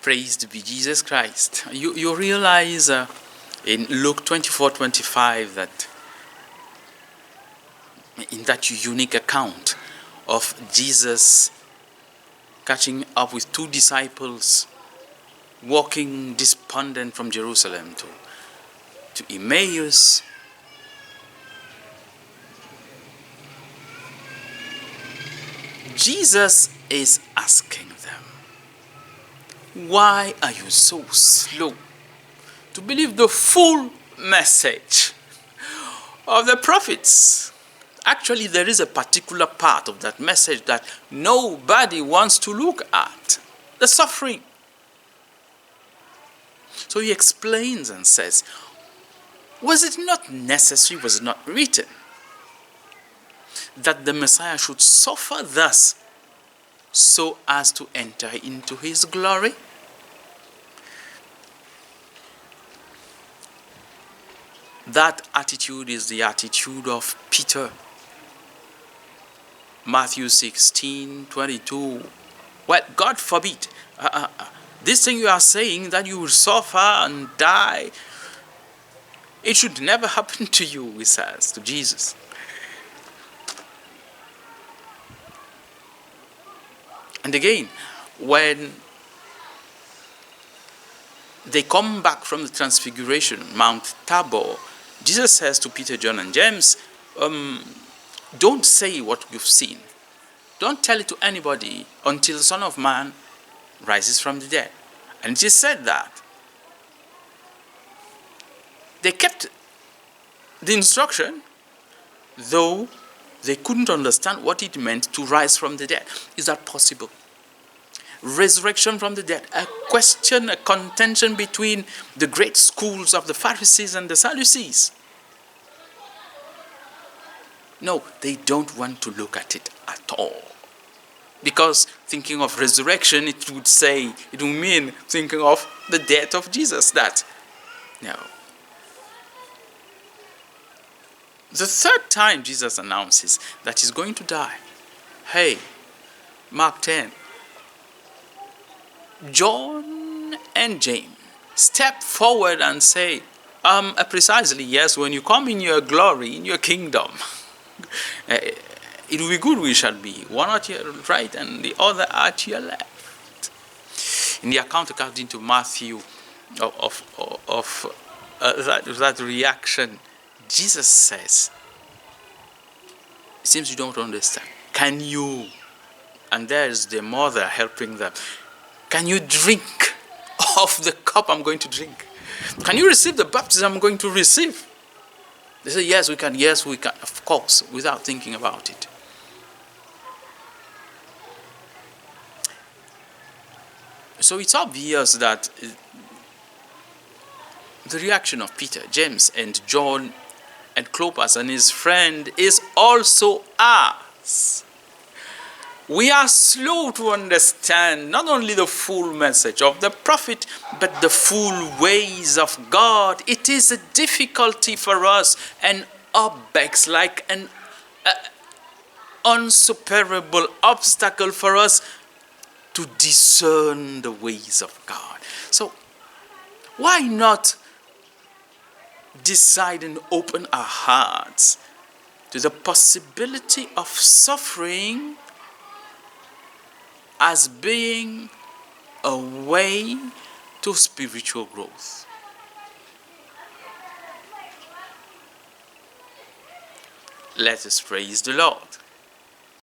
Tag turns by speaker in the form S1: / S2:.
S1: Praised be Jesus Christ. You realize in Luke 24:25 that in that unique account of Jesus catching up with two disciples walking despondent from Jerusalem to Emmaus, Jesus is asking them, why are you so slow to believe the full message of the prophets? Actually, there is a particular part of that message that nobody wants to look at, the suffering. So he explains and says, was it not necessary, was it not written, that the Messiah should suffer thus so as to enter into his glory? That attitude is the attitude of Peter. Matthew 16:22. Well, God forbid. This thing you are saying, that you will suffer and die, it should never happen to you, he says to Jesus. And again, when they come back from the Transfiguration, Mount Tabor, Jesus says to Peter, John, and James, don't say what you've seen. Don't tell it to anybody until the Son of Man rises from the dead. And Jesus said that. They kept the instruction, though they couldn't understand what it meant to rise from the dead. Is that possible? Resurrection from the dead, a question, a contention between the great schools of the Pharisees and the Sadducees. No, they don't want to look at it at all. Because thinking of resurrection, it would mean thinking of the death of Jesus. No. The third time Jesus announces that he's going to die. Hey, Mark 10. John and James step forward and say, precisely, yes, when you come in your glory, in your kingdom, it will be good we shall be, one at your right and the other at your left. In the account according to Matthew of that reaction, Jesus says, it seems you don't understand. Can you, and there's the mother helping them, can you drink of the cup I'm going to drink? Can you receive the baptism I'm going to receive? They say, yes, we can, of course, without thinking about it. So it's obvious that the reaction of Peter, James, and John, and Clopas and his friend is also ours. We are slow to understand not only the full message of the prophet, but the full ways of God. It is a difficulty for us, an ubex, like an unsuperable obstacle for us to discern the ways of God. So why not decide and open our hearts to the possibility of suffering as being a way to spiritual growth? Let us praise the Lord.